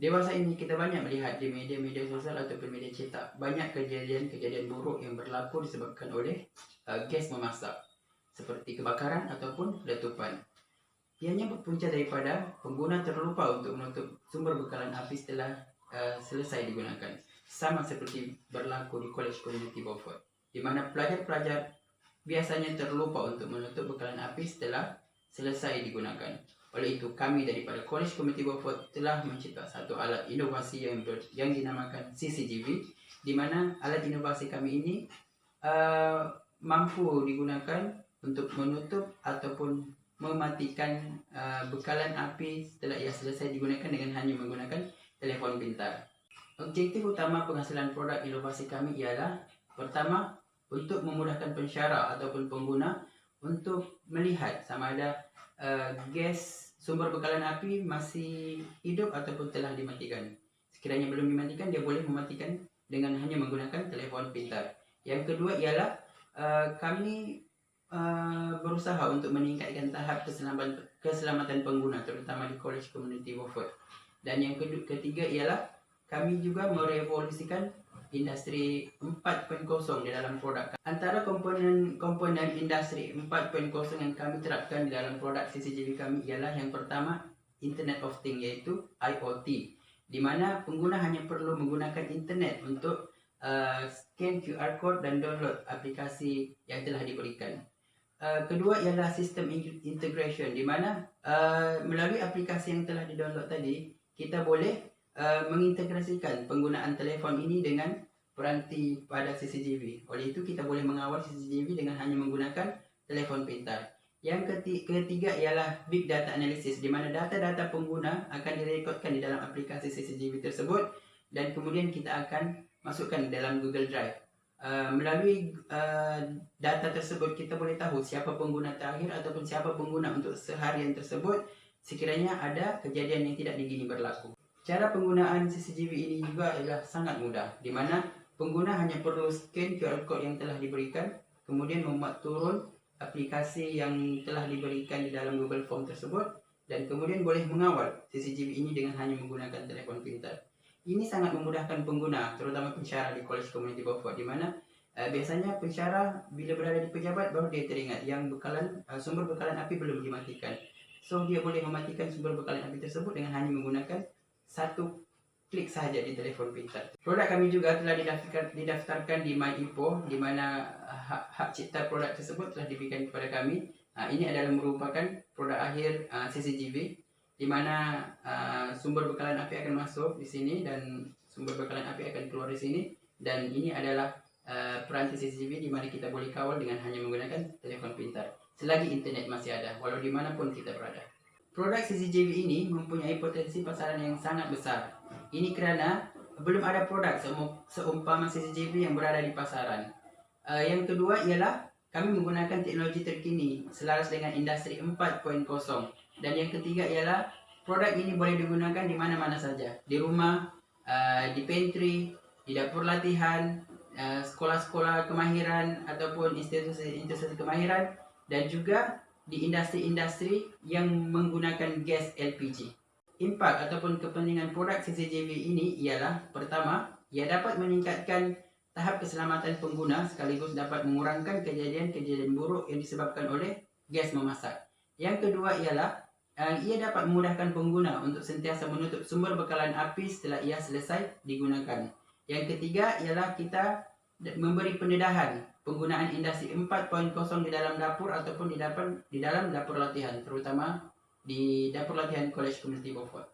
Dewasa ini kita banyak melihat di media-media sosial ataupun media cetak banyak kejadian-kejadian buruk yang berlaku disebabkan oleh gas memasak seperti kebakaran ataupun letupan. Ianya berpunca daripada pengguna terlupa untuk menutup sumber bekalan api setelah selesai digunakan. Sama seperti berlaku di College Community Beaufort, di mana pelajar-pelajar biasanya terlupa untuk menutup bekalan api setelah selesai digunakan. Oleh itu, kami daripada College Community Beaufort telah mencipta satu alat inovasi yang dinamakan CCGV, di mana alat inovasi kami ini mampu digunakan untuk menutup ataupun mematikan bekalan api setelah ia selesai digunakan dengan hanya menggunakan telepon pintar. Objektif utama penghasilan produk inovasi kami ialah pertama, untuk memudahkan pensyarah ataupun pengguna untuk melihat sama ada gas sumber bekalan api masih hidup ataupun telah dimatikan. Sekiranya belum dimatikan, dia boleh mematikan dengan hanya menggunakan telefon pintar. Yang kedua ialah kami berusaha untuk meningkatkan tahap keselamatan pengguna, terutama di College Community Beaufort. Dan yang ketiga ialah kami juga merevolusikan industri 4.0 di dalam produk. Antara komponen industri 4.0 yang kami terapkan di dalam produk CCGV kami ialah yang pertama, Internet of Things, yaitu IoT, di mana pengguna hanya perlu menggunakan internet untuk scan QR code dan download aplikasi yang telah diberikan. Kedua ialah sistem integration, di mana melalui aplikasi yang telah di-download tadi, kita boleh mengintegrasikan penggunaan telefon ini dengan peranti pada CCGV. Oleh itu, kita boleh mengawal CCGV dengan hanya menggunakan telefon pintar. Yang ketiga ialah Big Data Analysis, di mana data-data pengguna akan direkodkan di dalam aplikasi CCGV tersebut dan kemudian kita akan masukkan dalam Google Drive. Melalui data tersebut, kita boleh tahu siapa pengguna terakhir ataupun siapa pengguna untuk seharian tersebut sekiranya ada kejadian yang tidak diingini berlaku. Cara penggunaan CCGV ini juga adalah sangat mudah, di mana pengguna hanya perlu scan QR code yang telah diberikan, kemudian memuat turun aplikasi yang telah diberikan di dalam Google Form tersebut, dan kemudian boleh mengawal CCGV ini dengan hanya menggunakan telefon pintar. Ini sangat memudahkan pengguna, terutama pensyarah di College Community Beaufort, di mana biasanya pensyarah bila berada di pejabat baru dia teringat yang sumber bekalan api belum dimatikan. So dia boleh mematikan sumber bekalan api tersebut dengan hanya menggunakan satu klik sahaja di telefon pintar. Produk kami juga telah didaftarkan di MyIPO, di mana hak cipta produk tersebut telah diberikan kepada kami. Ini adalah merupakan produk akhir CCGV, di mana sumber bekalan api akan masuk di sini dan sumber bekalan api akan keluar di sini. Dan ini adalah peranti CCGV di mana kita boleh kawal dengan hanya menggunakan telefon pintar selagi internet masih ada, walau dimanapun kita berada. Produk CCGV ini mempunyai potensi pasaran yang sangat besar. Ini kerana belum ada produk seumpama CCGV yang berada di pasaran. Yang kedua ialah kami menggunakan teknologi terkini selaras dengan industri 4.0. Dan yang ketiga ialah produk ini boleh digunakan di mana-mana saja. Di rumah, di pantry, di dapur latihan, sekolah-sekolah kemahiran ataupun institusi kemahiran, dan juga di industri-industri yang menggunakan gas LPG. Impak ataupun kepentingan produk CCGV ini ialah pertama, ia dapat meningkatkan tahap keselamatan pengguna sekaligus dapat mengurangkan kejadian-kejadian buruk yang disebabkan oleh gas memasak. Yang kedua ialah ia dapat memudahkan pengguna untuk sentiasa menutup sumber bekalan api setelah ia selesai digunakan. Yang ketiga ialah kita memberi pendedahan penggunaan industri 4.0 di dalam dapur ataupun di dalam dapur latihan, terutama di dapur latihan College Community Beaufort.